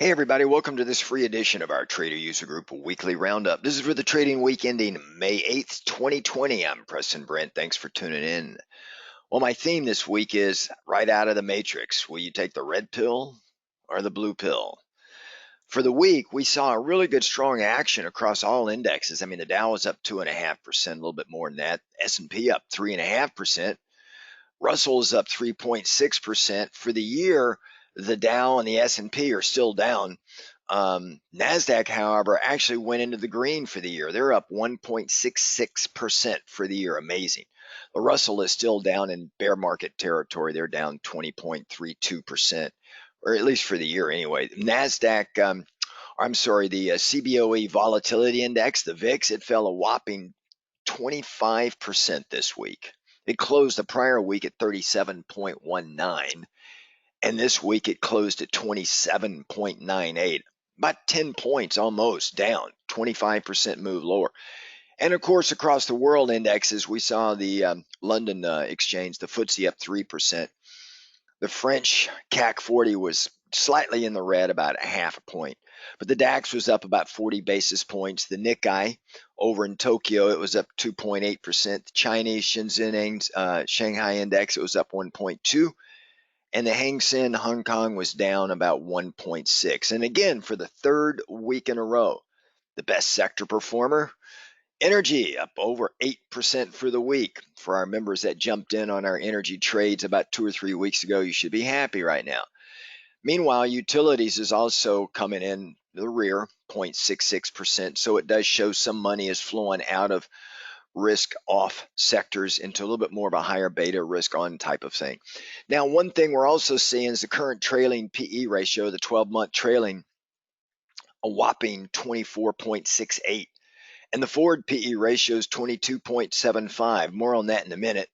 Hey everybody, welcome to this free edition of our Trader User Group Weekly Roundup. This is for the trading week ending May 8th, 2020. I'm Preston Brent. Thanks for tuning in. Well, my theme this week is right out of the matrix. Will you take the red pill or the blue pill? For the week, we saw a really good strong action across all indexes. I mean, the Dow was up 2.5%, a little bit more than that. S&P up 3.5%. Russell is up 3.6%. For the year, the Dow and the S&P are still down. Nasdaq, however, actually went into the green for the year. They're up 1.66% for the year. Amazing. The Russell is still down in bear market territory. They're down 20.32%, or at least for the year anyway. Nasdaq, the CBOE volatility index, the VIX, it fell a whopping 25% this week. It closed the prior week at 37.19, and this week it closed at 27.98. About 10 points almost down, 25% move lower. And of course, across the world indexes, we saw the London exchange, the FTSE up 3%. The French CAC 40 was slightly in the red, about a half a point. But the DAX was up about 40 basis points. The Nikkei over in Tokyo, it was up 2.8%. The Chinese Shenzhen Shanghai Index, it was up 1.2. And the Hang Seng Hong Kong was down about 1.6. And again, for the third week in a row, the best sector performer, energy, up over 8% for the week. For our members that jumped in on our energy trades about 2 or 3 weeks ago, you should be happy right now. Meanwhile, utilities is also coming in the rear, 0.66%. So it does show some money is flowing out of risk off sectors into a little bit more of a higher beta risk on type of thing. Now, one thing we're also seeing is the current trailing PE ratio, the 12-month trailing, a whopping 24.68. And the forward PE ratio is 22.75. More on that in a minute.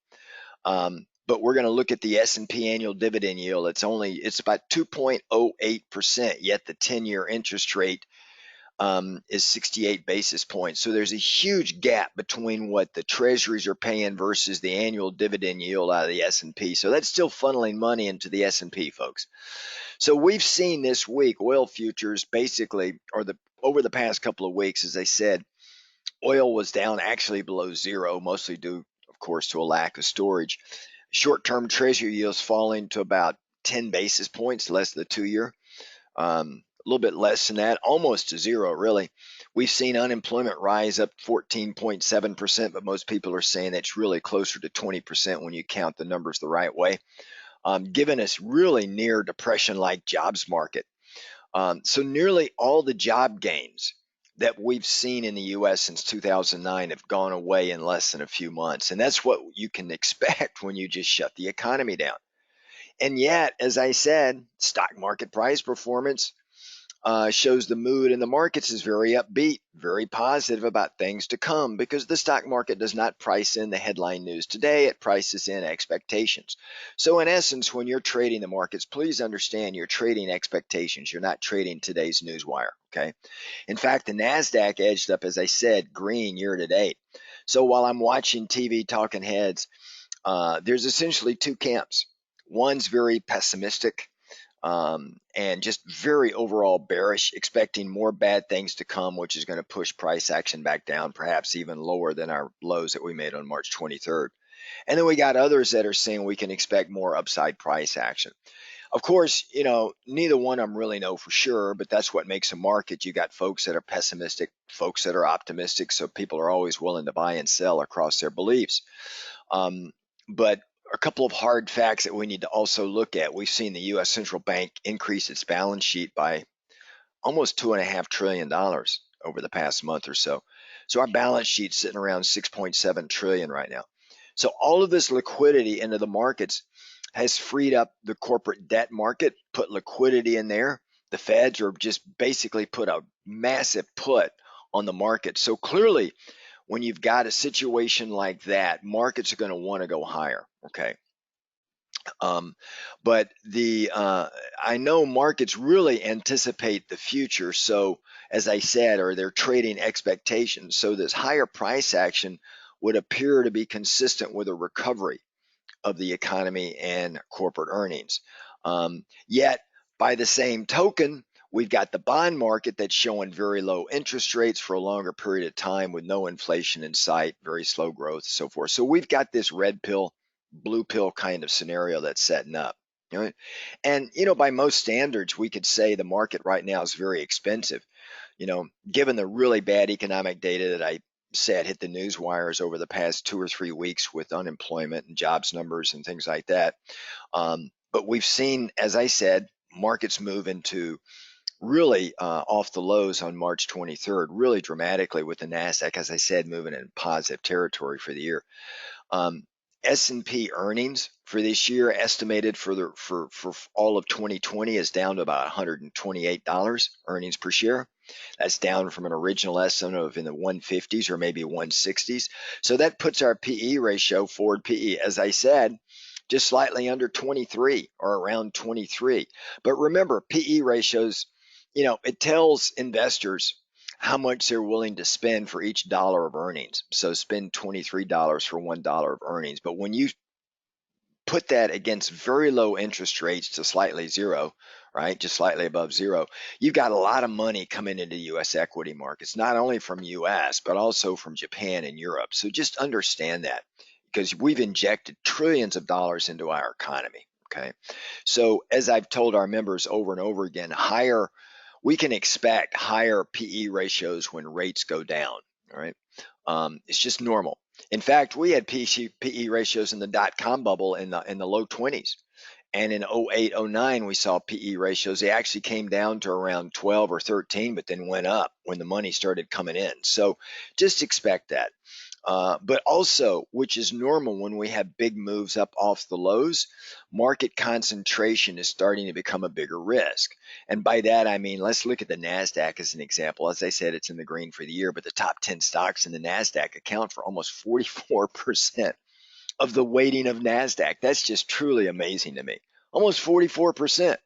But we're going to look at the S&P annual dividend yield. It's about 2.08%, yet the 10-year interest rate is 68 basis points. So there's a huge gap between what the Treasuries are paying versus the annual dividend yield out of the S&P. So that's still funneling money into the S&P, folks. So we've seen this week oil futures basically, over the past couple of weeks, as I said, oil was down actually below zero, mostly due, of course, to a lack of storage. Short-term Treasury yields falling to about 10 basis points, less than the 2-year. A little bit less than that, almost to zero, really. We've seen unemployment rise up 14.7%, but most people are saying that's really closer to 20% when you count the numbers the right way, giving us really near depression-like jobs market. So nearly all the job gains that we've seen in the U.S. since 2009 have gone away in less than a few months. And that's what you can expect when you just shut the economy down. And yet, as I said, stock market price performance shows the mood in the markets is very upbeat, very positive about things to come, because the stock market does not price in the headline news today. It prices in expectations. So in essence, when you're trading the markets, please understand you're trading expectations. You're not trading today's news wire. Okay. In fact, the Nasdaq edged up, as I said, green year to date. So while I'm watching TV talking heads, there's essentially two camps. One's very pessimistic, and just very overall bearish, expecting more bad things to come, which is going to push price action back down, perhaps even lower than our lows that we made on March 23rd. And then we got others that are saying we can expect more upside price action. Of course, neither one of them really know for sure, but that's what makes a market. You got folks that are pessimistic, folks that are optimistic, so people are always willing to buy and sell across their beliefs. But a couple of hard facts that we need to also look at. We've seen the U.S. Central Bank increase its balance sheet by almost $2.5 trillion over the past month or so. So our balance sheet's sitting around $6.7 trillion right now. So all of this liquidity into the markets has freed up the corporate debt market, put liquidity in there. The Feds are just basically put a massive put on the market. So clearly, when you've got a situation like that, markets are going to want to go higher. Okay. But I know markets really anticipate the future. So as I said, or they're trading expectations. So this higher price action would appear to be consistent with a recovery of the economy and corporate earnings. Yet by the same token, We've got the bond market that's showing very low interest rates for a longer period of time with no inflation in sight, very slow growth, so forth. So we've got this red pill, blue pill kind of scenario that's setting up. Right? And by most standards, we could say the market right now is very expensive. Given the really bad economic data that I said hit the news wires over the past 2 or 3 weeks with unemployment and jobs numbers and things like that. But we've seen, as I said, markets move into really off the lows on March 23rd, really dramatically with the Nasdaq, as I said, moving in positive territory for the year. Um, S&P earnings for this year estimated for all of 2020 is down to about $128 earnings per share. That's down from an original estimate of in the 150s or maybe 160s. So that puts our PE ratio, forward PE, as I said, just slightly under 23 or around 23. But remember, PE ratios, it tells investors how much they're willing to spend for each dollar of earnings. So spend $23 for $1 of earnings. But when you put that against very low interest rates to slightly zero, right, just slightly above zero, you've got a lot of money coming into U.S. equity markets, not only from U.S., but also from Japan and Europe. So just understand that, because we've injected trillions of dollars into our economy. Okay. So as I've told our members over and over again, we can expect higher PE ratios when rates go down. All right. It's just normal. In fact, we had PE ratios in the dot-com bubble in the low 20s. And in 08, 09, we saw PE ratios. They actually came down to around 12 or 13, but then went up when the money started coming in. So just expect that. But also, which is normal when we have big moves up off the lows, market concentration is starting to become a bigger risk. And by that, I mean, let's look at the Nasdaq as an example. As I said, it's in the green for the year, but the top 10 stocks in the Nasdaq account for almost 44% of the weighting of Nasdaq. That's just truly amazing to me. Almost 44%.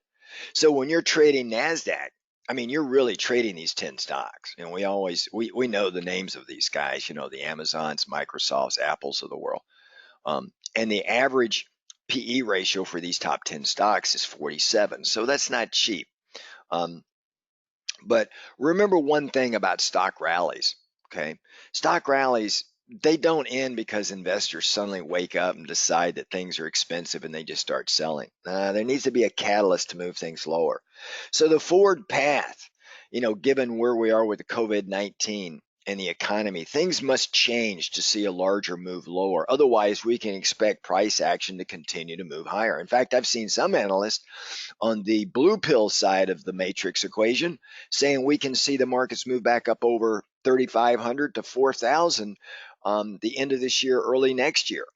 So when you're trading Nasdaq, I mean, you're really trading these 10 stocks. We know the names of these guys, the Amazons, Microsofts, Apples of the world. And the average PE ratio for these top 10 stocks is 47. So that's not cheap. But remember one thing about stock rallies, okay? Stock rallies, they don't end because investors suddenly wake up and decide that things are expensive and they just start selling. There needs to be a catalyst to move things lower. So the forward path, given where we are with the COVID-19 and the economy, things must change to see a larger move lower. Otherwise, we can expect price action to continue to move higher. In fact, I've seen some analysts on the blue pill side of the matrix equation saying we can see the markets move back up over 3,500 to 4,000 the end of this year, early next year.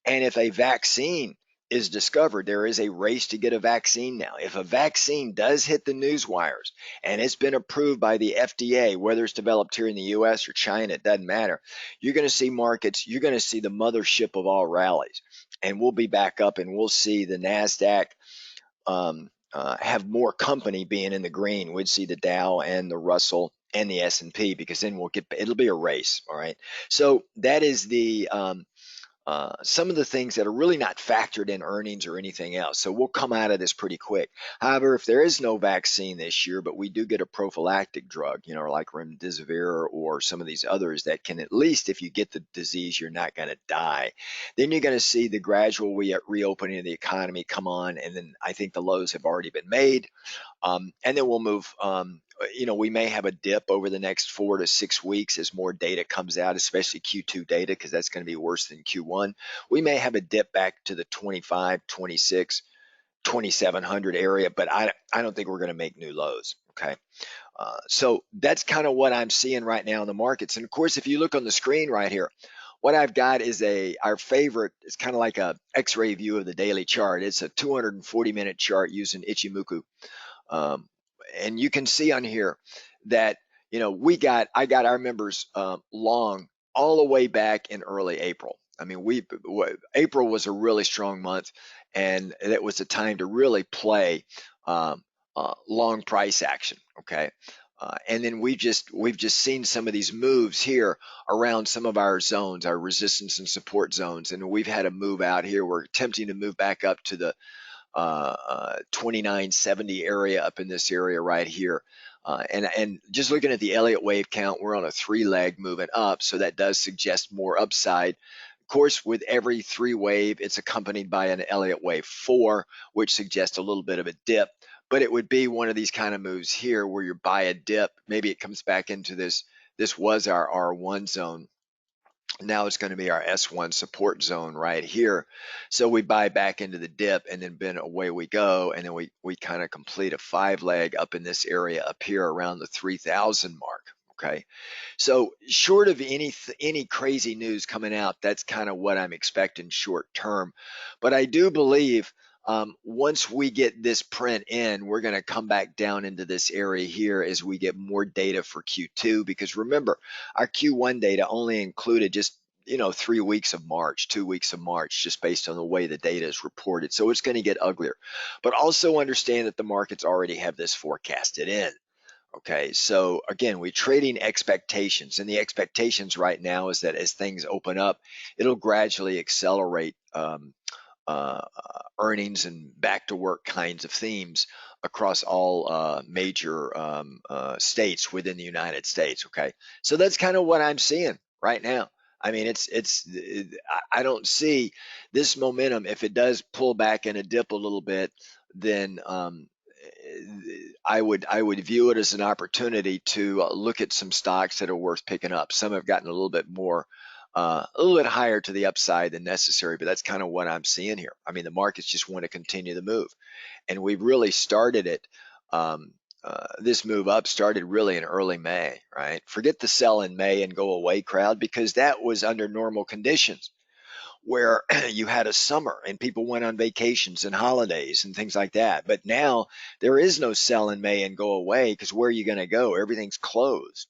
And if a vaccine is discovered, there is a race to get a vaccine now. If a vaccine does hit the news wires and it's been approved by the FDA, whether it's developed here in the US or China, it doesn't matter. You're going to see markets, you're going to see the mothership of all rallies. And we'll be back up and we'll see the Nasdaq have more company being in the green. We'd see the Dow and the Russell and the S&P, because then it'll be a race. All right. So that is some of the things that are really not factored in earnings or anything else. So we'll come out of this pretty quick. However, if there is no vaccine this year, but we do get a prophylactic drug, like remdesivir or some of these others that can, at least if you get the disease, you're not going to die, then you're going to see the gradual reopening of the economy come on. And then I think the lows have already been made. And then we'll move, we may have a dip over the next 4 to 6 weeks as more data comes out, especially Q2 data, because that's going to be worse than Q1. We may have a dip back to the 25, 26, 2,700 area, but I don't think we're going to make new lows. Okay. So that's kind of what I'm seeing right now in the markets. And of course, if you look on the screen right here, what I've got is our favorite. It's kind of like a X-ray view of the daily chart. It's a 240-minute chart using Ichimoku. And you can see on here that, I got our members long all the way back in early April. I mean, April was a really strong month, and it was a time to really play long price action. Okay. And then we've just seen some of these moves here around some of our zones, our resistance and support zones. And we've had a move out here. We're attempting to move back up to the 2970 area up in this area right here. And just looking at the Elliott wave count, we're on a 3-leg moving up, so that does suggest more upside. Of course, with every 3 wave, it's accompanied by an Elliott wave 4, which suggests a little bit of a dip. But it would be one of these kind of moves here where you buy a dip. Maybe it comes back into this. This was our R1 zone. Now it's going to be our S1 support zone right here. So we buy back into the dip, and then away we go. And then we kind of complete a 5-leg up in this area up here around the 3,000 mark. Okay. So short of any crazy news coming out, that's kind of what I'm expecting short term. But I do believe once we get this print in, we're going to come back down into this area here as we get more data for Q2. Because remember, our Q1 data only included just 3 weeks of March, 2 weeks of March, just based on the way the data is reported. So it's going to get uglier. But also understand that the markets already have this forecasted in. Okay, so again, we're trading expectations, and the expectations right now is that as things open up, it'll gradually accelerate uh, earnings and back to work kinds of themes across all major states within the United States. Okay, so that's kind of what I'm seeing right now. I mean, I don't see this momentum. If it does pull back and a dip a little bit, then I would view it as an opportunity to look at some stocks that are worth picking up. Some have gotten a little bit more, a little bit higher to the upside than necessary, but that's kind of what I'm seeing here. I mean, the markets just want to continue the move, and we've really started it. This move up started really in early May, right? Forget the sell in May and go away crowd, because that was under normal conditions where you had a summer and people went on vacations and holidays and things like that. But now there is no sell in May and go away, because where are you going to go? Everything's closed.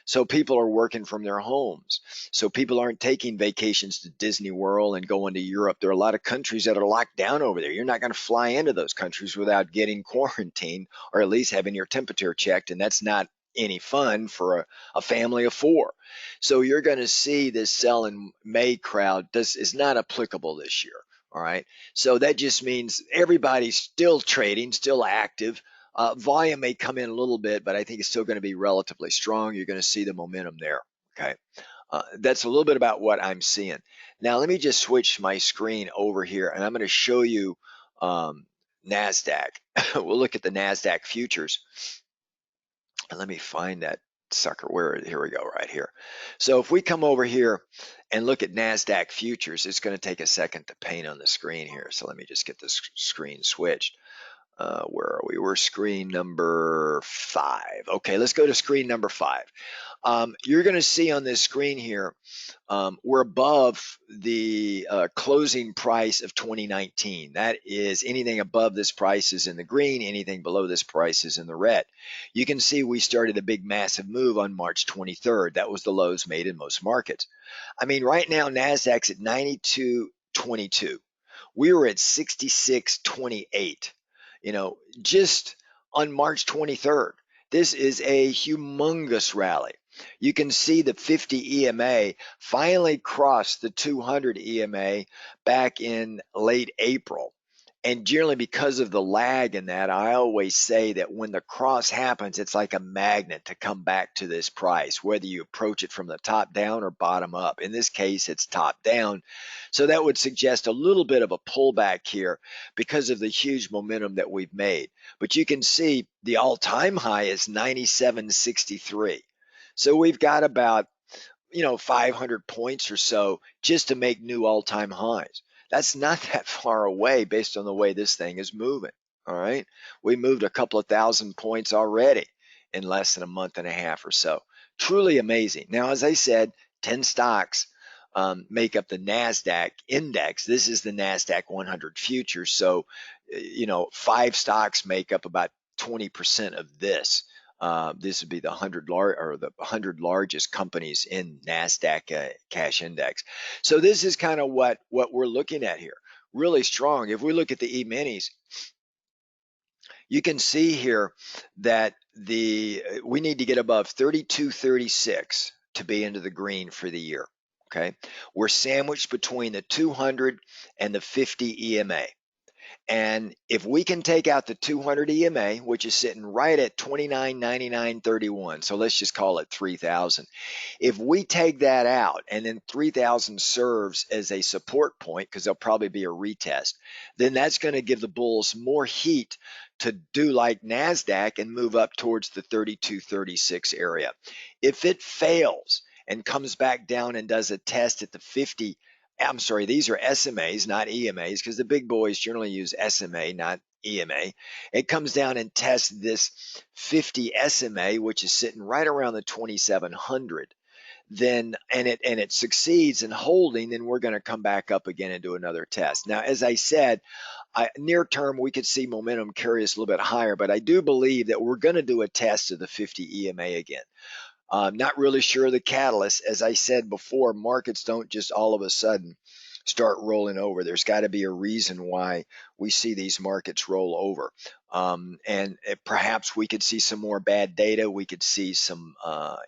So people are working from their homes. So people aren't taking vacations to Disney World and going to Europe. There are a lot of countries that are locked down over there. You're not going to fly into those countries without getting quarantined, or at least having your temperature checked. And that's not any fun for a family of 4. So you're going to see this sell in May crowd is not applicable this year. All right. So that just means everybody's still trading, still active. Volume may come in a little bit, but I think it's still going to be relatively strong. You're going to see the momentum there. Okay. That's a little bit about what I'm seeing. Now, let me just switch my screen over here, and I'm going to show you NASDAQ. We'll look at the NASDAQ futures. And let me find that sucker. Here we go, right here. So if we come over here and look at NASDAQ futures, it's going to take a second to paint on the screen here. So let me just get this screen switched. Where are we? We're screen number 5. Okay, let's go to screen number 5. You're going to see on this screen here, we're above the closing price of 2019. That is, anything above this price is in the green, anything below this price is in the red. You can see we started a big massive move on March 23rd. That was the lows made in most markets. I mean, right now, NASDAQ's at 92.22. We were at 66.28. Just on March 23rd. This is a humongous rally. You can see the 50 EMA finally crossed the 200 EMA back in late April. And generally, because of the lag in that, I always say that when the cross happens, it's like a magnet to come back to this price, whether you approach it from the top down or bottom up. In this case, it's top down. So that would suggest a little bit of a pullback here because of the huge momentum that we've made. But you can see the all-time high is 97.63. So we've got about 500 points or so just to make new all-time highs. That's not that far away based on the way this thing is moving. All right. We moved a couple of thousand points already in less than a month and a half or so. Truly amazing. Now, as I said, 10 stocks make up the NASDAQ index. This is the NASDAQ 100 futures. So, 5 stocks make up about 20% of this. This would be the 100 largest companies in NASDAQ cash index. So this is kind of what we're looking at here. Really strong. If we look at the E-minis, you can see here that we need to get above 32.36 to be into the green for the year. Okay, we're sandwiched between the 200 and the 50 EMA. And if we can take out the 200 EMA, which is sitting right at 29.99.31, so let's just call it 3,000. If we take that out and then 3,000 serves as a support point, because there'll probably be a retest, then that's going to give the bulls more heat to do like Nasdaq and move up towards the 32.36 area. If it fails and comes back down and does a test at the 50, I'm sorry, these are SMAs, not EMAs, because the big boys generally use SMA, not EMA. It comes down and tests this 50 SMA, which is sitting right around the 2,700. Then and it succeeds in holding, then we're going to come back up again and do another test. Now, as I said, near term we could see momentum carry us a little bit higher, but I do believe that we're going to do a test of the 50 EMA again. Not really sure of the catalyst. As I said before, markets don't just all of a sudden start rolling over. There's got to be a reason why we see these markets roll over. And perhaps we could see some more bad data. We could see some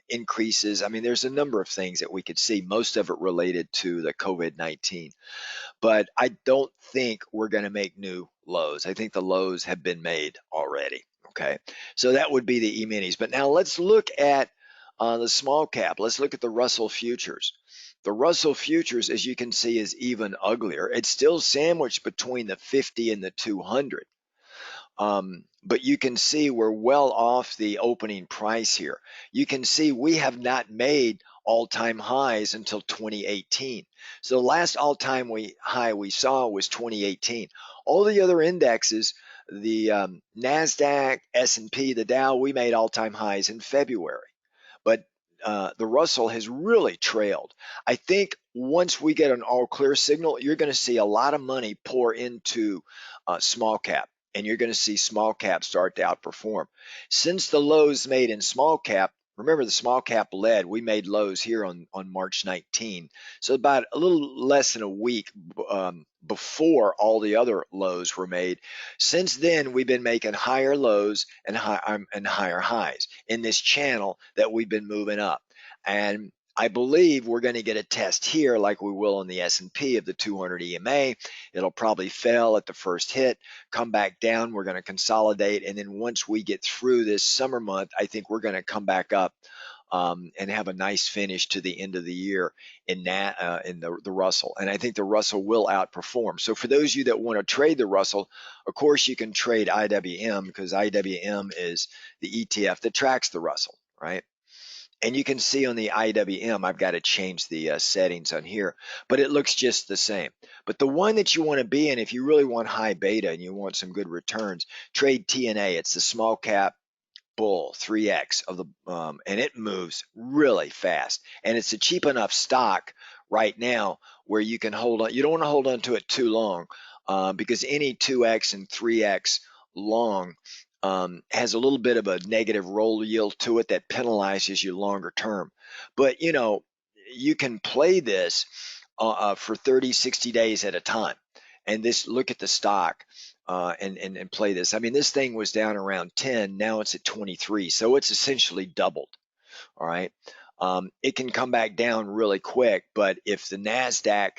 increases. I mean, there's a number of things that we could see, most of it related to the COVID-19. But I don't think we're going to make new lows. I think the lows have been made already. Okay, so that would be the E-minis. But now let's look at the small cap. Let's look at the Russell futures. The Russell futures, as you can see, is even uglier. It's still sandwiched between the 50 and the 200. But you can see we're well off the opening price here. You can see we have not made all-time highs until 2018. So the last all-time high we saw was 2018. All the other indexes, the Nasdaq, S&P, the Dow, we made all-time highs in February. But the Russell has really trailed. I think once we get an all clear signal, you're going to see a lot of money pour into small cap, and you're going to see small cap start to outperform. Since the lows made in small cap, remember the small cap led, we made lows here on March 19. So about a little less than a week before all the other lows were made. Since then, we've been making higher lows and higher highs in this channel that we've been moving up. And I believe we're going to get a test here like we will on the S&P of the 200 EMA. It'll probably fail at the first hit, come back down. We're going to consolidate. And then once we get through this summer month, I think we're going to come back up and have a nice finish to the end of the year in the Russell. And I think the Russell will outperform. So for those of you that want to trade the Russell, of course you can trade IWM, because IWM is the ETF that tracks the Russell, right? And you can see on the IWM, I've got to change the settings on here, but it looks just the same. But the one that you want to be in, if you really want high beta and you want some good returns, trade TNA. It's the small cap bull 3x of the and it moves really fast, and it's a cheap enough stock right now where you can hold on. You don't want to hold on to it too long because any 2x and 3x long has a little bit of a negative roll yield to it that penalizes you longer term. But you know, you can play this for 30, 60 days at a time. And this, look at the stock and play this. I mean, this thing was down around 10. Now it's at 23. So it's essentially doubled. All right. It can come back down really quick. But if the Nasdaq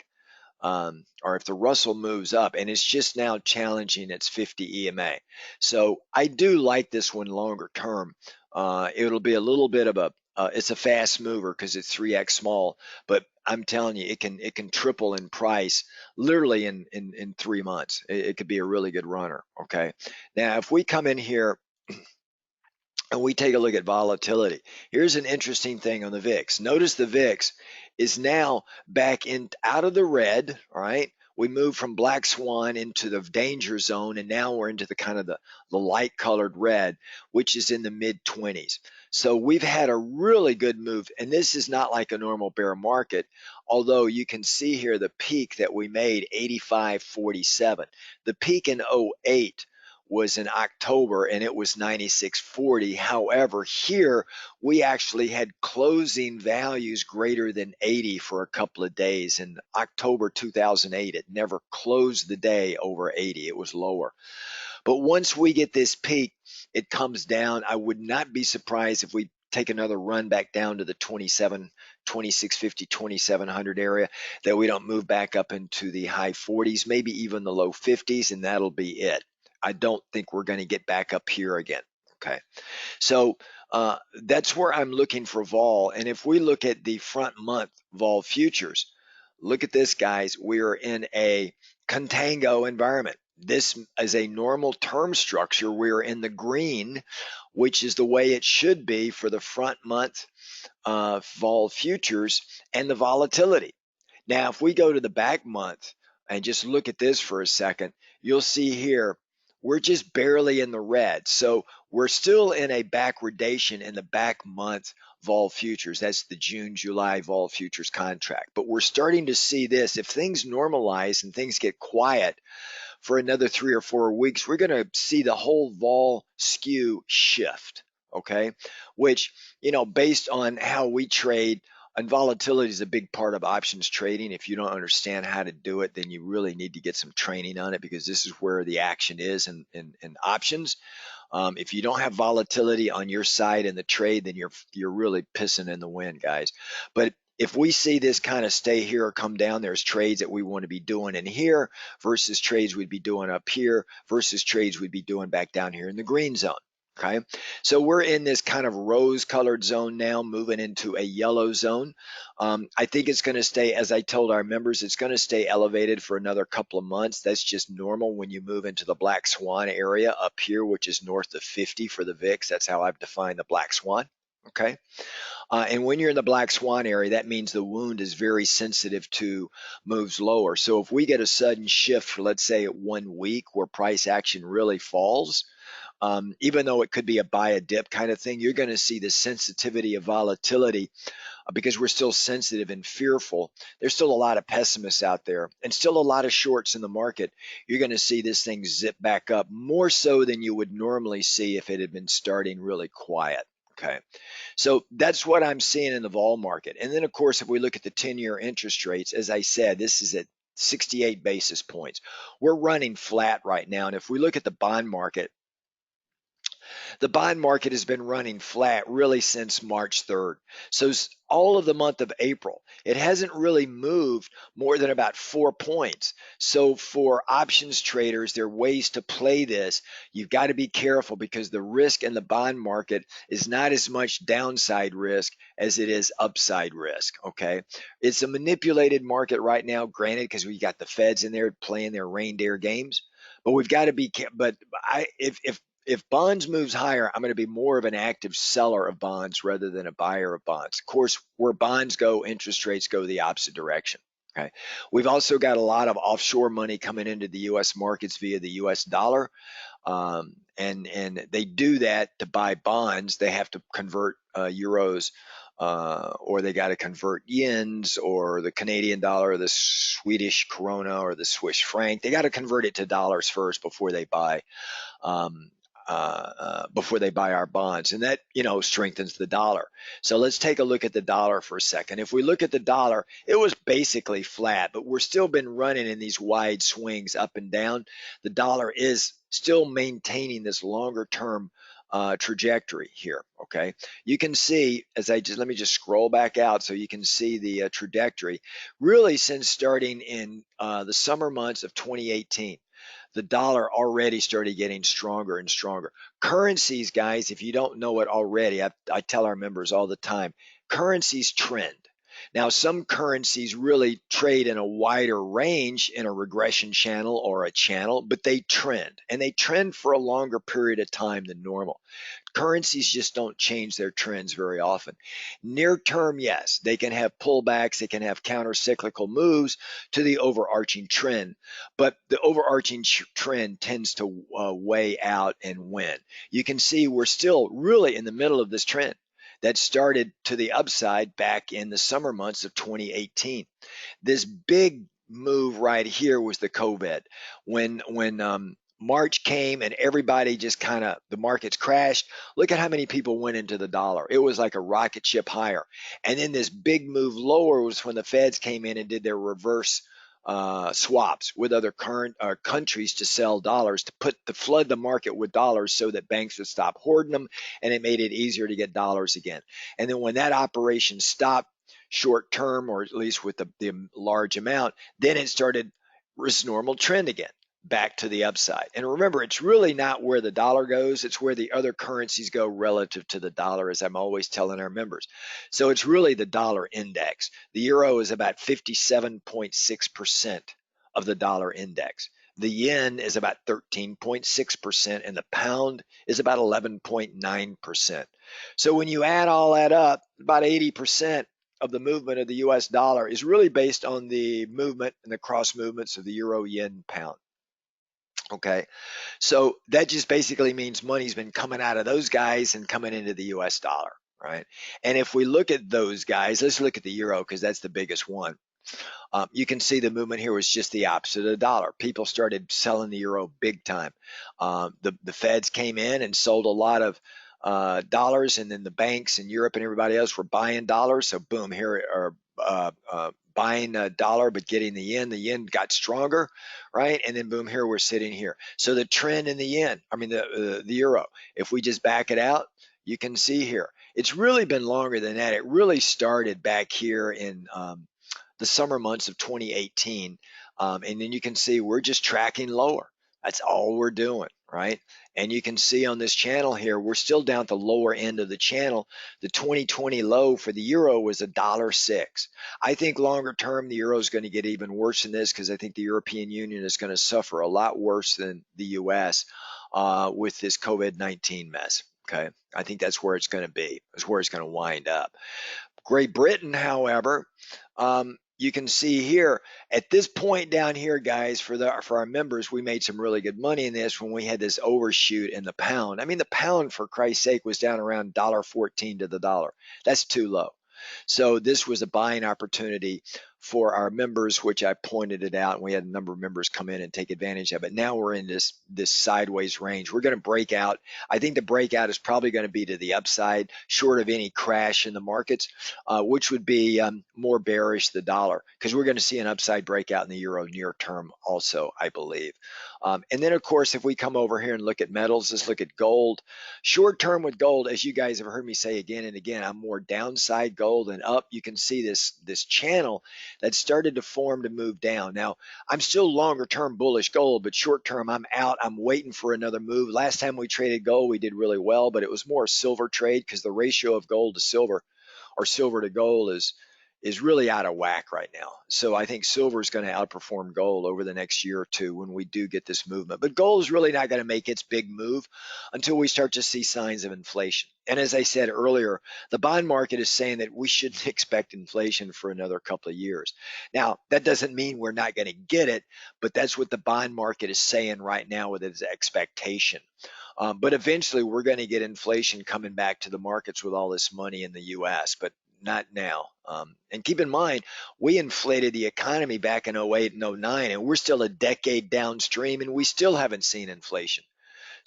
or if the Russell moves up, and it's just now challenging its 50 EMA. So I do like this one longer term. It'll be a little bit of it's a fast mover because it's 3x small, but I'm telling you, it can triple in price literally in 3 months. It could be a really good runner. Okay. Now, if we come in here and we take a look at volatility, here's an interesting thing on the VIX. Notice the VIX is now back in out of the red. All right. We moved from black swan into the danger zone, and now we're into the kind of the light colored red, which is in the mid 20s. So we've had a really good move, and this is not like a normal bear market, although you can see here the peak that we made, 85.47. The peak in '08 was in October, and it was 96.40. However, here we actually had closing values greater than 80 for a couple of days. In October 2008, it never closed the day over 80. It was lower. But once we get this peak, it comes down. I would not be surprised if we take another run back down to the 2650, 2700 area, that we don't move back up into the high 40s, maybe even the low 50s, and that'll be it. I don't think we're going to get back up here again. Okay. So that's where I'm looking for vol. And if we look at the front month vol futures, look at this, guys. We are in a contango environment. This is a normal term structure. We're in the green, which is the way it should be for the front month vol futures and the volatility. Now, if we go to the back month and just look at this for a second, you'll see here we're just barely in the red. So we're still in a backwardation in the back month vol futures. That's the June, July vol futures contract. But we're starting to see this. If things normalize and things get quiet for another 3 or 4 weeks, we're going to see the whole vol skew shift. Okay, which, based on how we trade, and volatility is a big part of options trading. If you don't understand how to do it, then you really need to get some training on it, because this is where the action is in options. If you don't have volatility on your side in the trade, then you're really pissing in the wind, guys. But if we see this kind of stay here or come down, there's trades that we want to be doing in here versus trades we'd be doing up here versus trades we'd be doing back down here in the green zone. Okay, so we're in this kind of rose-colored zone now, moving into a yellow zone. I think it's going to stay, as I told our members, it's going to stay elevated for another couple of months. That's just normal when you move into the black swan area up here, which is north of 50 for the VIX. That's how I've defined the black swan. Okay, and when you're in the black swan area, that means the wound is very sensitive to moves lower. So if we get a sudden shift for, let's say, 1 week where price action really falls, even though it could be a buy a dip kind of thing, you're going to see the sensitivity of volatility, because we're still sensitive and fearful. There's still a lot of pessimists out there and still a lot of shorts in the market. You're going to see this thing zip back up more so than you would normally see if it had been starting really quiet. Okay, so that's what I'm seeing in the vol market. And then, of course, if we look at the 10-year interest rates, as I said, this is at 68 basis points. We're running flat right now. And if we look at the bond market, the bond market has been running flat really since March 3rd. So all of the month of April, it hasn't really moved more than about 4 points. So for options traders, there are ways to play this. You've got to be careful, because the risk in the bond market is not as much downside risk as it is upside risk. Okay, it's a manipulated market right now, granted, because we got the Feds in there playing their reindeer games. But we've got to be careful. But if bonds moves higher, I'm going to be more of an active seller of bonds rather than a buyer of bonds. Of course, where bonds go, interest rates go the opposite direction. Okay. We've also got a lot of offshore money coming into the U.S. markets via the U.S. dollar. And they do that to buy bonds. They have to convert euros, or they got to convert yens, or the Canadian dollar, or the Swedish krona, or the Swiss franc. They got to convert it to dollars first before they buy our bonds, and that strengthens the dollar. So let's take a look at the dollar for a second. If we look at the dollar, it was basically flat, but we're still been running in these wide swings up and down. The dollar is still maintaining this longer term trajectory here. Okay, you can see, let me just scroll back out so you can see the trajectory really since starting in the summer months of 2018. The dollar already started getting stronger and stronger. Currencies, guys, if you don't know it already, I tell our members all the time, currencies trend. Now, some currencies really trade in a wider range in a regression channel or a channel, but they trend, and they trend for a longer period of time than normal. Currencies just don't change their trends very often. Near term, yes, they can have pullbacks, they can have counter-cyclical moves to the overarching trend, but the overarching trend tends to weigh out and win. You can see we're still really in the middle of this trend that started to the upside back in the summer months of 2018. This big move right here was the COVID. When March came and everybody just the markets crashed. Look at how many people went into the dollar. It was like a rocket ship higher. And then this big move lower was when the Feds came in and did their reverse swaps with other current countries to sell dollars to flood the market with dollars so that banks would stop hoarding them, and it made it easier to get dollars again. And then when that operation stopped short term, or at least with the large amount, then it started its normal trend again, back to the upside. And remember, it's really not where the dollar goes, it's where the other currencies go relative to the dollar, as I'm always telling our members. So it's really the dollar index. The euro is about 57.6% of the dollar index. The yen is about 13.6%, and the pound is about 11.9%. So when you add all that up, about 80% of the movement of the US dollar is really based on the movement and the cross movements of the euro, yen, pound. Okay, so that just basically means money's been coming out of those guys and coming into the US dollar, right? And if we look at those guys, let's look at the euro because that's the biggest one. You can see the movement here was just the opposite of the dollar. People started selling the euro big time. The Feds came in and sold a lot of dollars, and then the banks in Europe and everybody else were buying dollars. So boom, here are buying a dollar but getting the yen. The yen got stronger, right? And then boom, here we're sitting here. So the trend in the yen, I mean the euro, if we just back it out, you can see here it's really been longer than that. It really started back here in the summer months of 2018. And then you can see we're just tracking lower. That's all we're doing, right? And you can see on this channel here, we're still down at the lower end of the channel. The 2020 low for the euro was $1.06. I think longer term, the euro is going to get even worse than this because I think the European Union is going to suffer a lot worse than the US with this COVID-19 mess. Okay, I think that's where it's going to be. That's where it's going to wind up. Great Britain, however, you can see here at this point down here, guys, for our members, we made some really good money in this when we had this overshoot in the pound. I mean, the pound, for Christ's sake, was down around $1.14 to the dollar. That's too low. So this was a buying opportunity for our members, which I pointed it out, and we had a number of members come in and take advantage of it. Now we're in this sideways range. We're going to break out. I think the breakout is probably going to be to the upside, short of any crash in the markets, which would be more bearish the dollar, because we're going to see an upside breakout in the euro near term also, I believe. And then, of course, if we come over here and look at metals, let's look at gold. Short term with gold, as you guys have heard me say again and again, I'm more downside gold than up. You can see this channel that started to form to move down. Now, I'm still longer term bullish gold, but short term I'm out. I'm waiting for another move. Last time we traded gold, we did really well, but it was more a silver trade because the ratio of gold to silver, or silver to gold, is really out of whack right now. So I think silver is going to outperform gold over the next year or two when we do get this movement. But gold is really not going to make its big move until we start to see signs of inflation. And as I said earlier, the bond market is saying that we shouldn't expect inflation for another couple of years. Now, that doesn't mean we're not going to get it, but that's what the bond market is saying right now with its expectation. But eventually we're going to get inflation coming back to the markets with all this money in the US, but not now. And keep in mind, we inflated the economy back in 08 and 09, and we're still a decade downstream, and we still haven't seen inflation.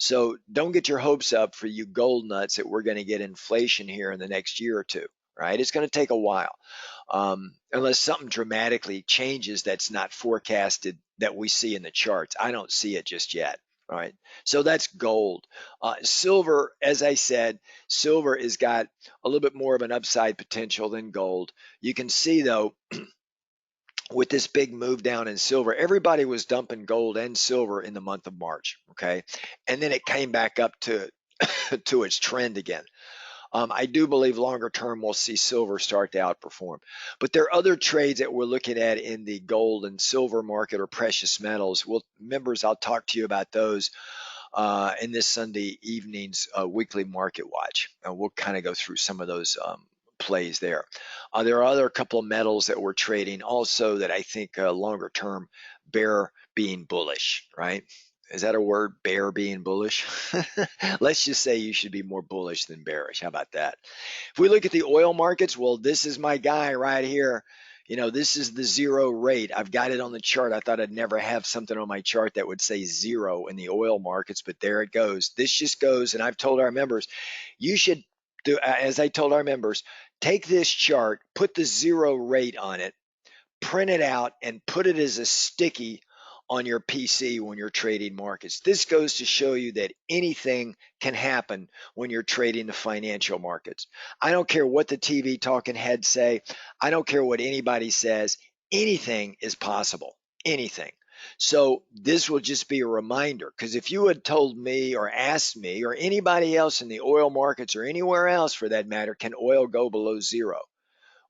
So don't get your hopes up for you gold nuts that we're going to get inflation here in the next year or two, right? It's going to take a while, unless something dramatically changes that's not forecasted that we see in the charts. I don't see it just yet. All right, so that's gold. Silver, as I said, silver has got a little bit more of an upside potential than gold. You can see, though, with this big move down in silver, everybody was dumping gold and silver in the month of March, okay? And then it came back up to to its trend again. I do believe longer term we'll see silver start to outperform. But there are other trades that we're looking at in the gold and silver market, or precious metals. Well, members, I'll talk to you about those in this Sunday evening's weekly market watch. We'll kind of go through some of those plays there. There are other couple of metals that we're trading also that I think longer term bear being bullish, right? Is that a word, bear being bullish? Let's just say you should be more bullish than bearish. How about that? If we look at the oil markets, well, this is my guy right here. You know, this is the zero rate. I've got it on the chart. I thought I'd never have something on my chart that would say zero in the oil markets, but there it goes. This just goes, and I've told our members, you should do, as I told our members, take this chart, put the zero rate on it, print it out and put it as a sticky on your PC when you're trading markets. This goes to show you that anything can happen when you're trading the financial markets. I don't care what the TV talking heads say. I don't care what anybody says. Anything is possible. Anything. So this will just be a reminder, because if you had told me or asked me or anybody else in the oil markets or anywhere else for that matter, can oil go below zero?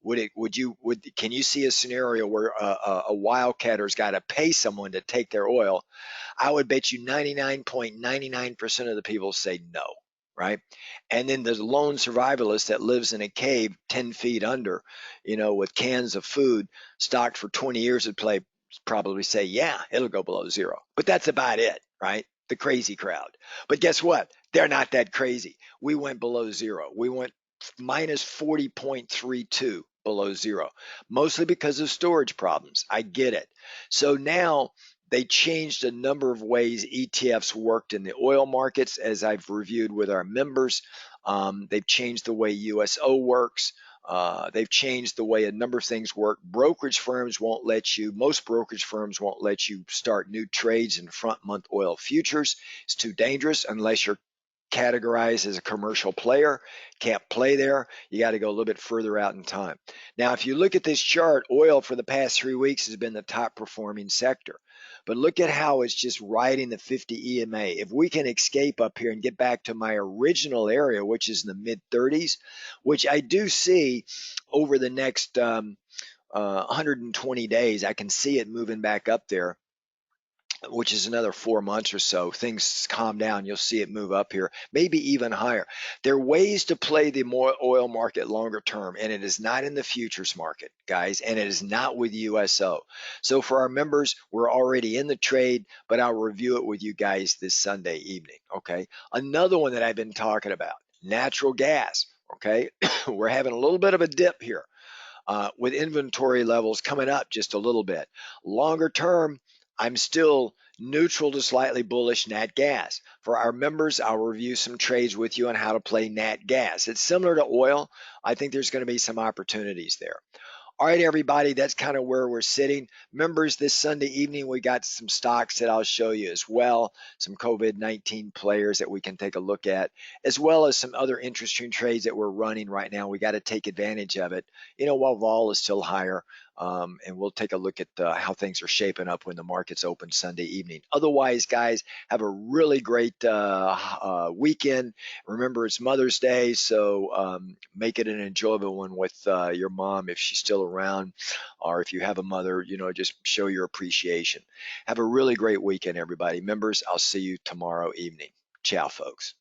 Can you see a scenario where a wildcatter's got to pay someone to take their oil? I would bet you 99.99% of the people say no, right? And then the lone survivalist that lives in a cave 10 feet under, with cans of food stocked for 20 years would probably say, yeah, it'll go below zero. But that's about it, right? The crazy crowd. But guess what? They're not that crazy. We went below zero. We went minus 40.32 below zero, mostly because of storage problems. I get it. So now they changed a number of ways ETFs worked in the oil markets, as I've reviewed with our members. They've changed the way USO works. They've changed the way a number of things work. Most brokerage firms won't let you start new trades in front month oil futures. It's too dangerous unless you're categorized as a commercial player. Can't play there. You got to go a little bit further out in time. Now, if you look at this chart, oil for the past 3 weeks has been the top performing sector. But look at how it's just riding the 50 EMA. If we can escape up here and get back to my original area, which is in the mid 30s, which I do see over the next 120 days, I can see it moving back up there, which is another 4 months or so. Things calm down, you'll see it move up here, maybe even higher. There are ways to play the more oil market longer term, and it is not in the futures market, guys, and it is not with USO. So for our members, we're already in the trade, but I'll review it with you guys this Sunday evening, okay? Another one that I've been talking about, natural gas, okay? We're having a little bit of a dip here. With inventory levels coming up just a little bit. Longer term, I'm still neutral to slightly bullish nat gas. For our members, I'll review some trades with you on how to play nat gas. It's similar to oil. I think there's going to be some opportunities there. All right, everybody, that's kind of where we're sitting. Members, this Sunday evening, we got some stocks that I'll show you as well, some COVID-19 players that we can take a look at, as well as some other interesting trades that we're running right now. We got to take advantage of it, while vol is still higher. And we'll take a look at how things are shaping up when the markets open Sunday evening. Otherwise, guys, have a really great weekend. Remember, it's Mother's Day, so make it an enjoyable one with your mom if she's still around, or if you have a mother, just show your appreciation. Have a really great weekend, everybody. Members, I'll see you tomorrow evening. Ciao, folks.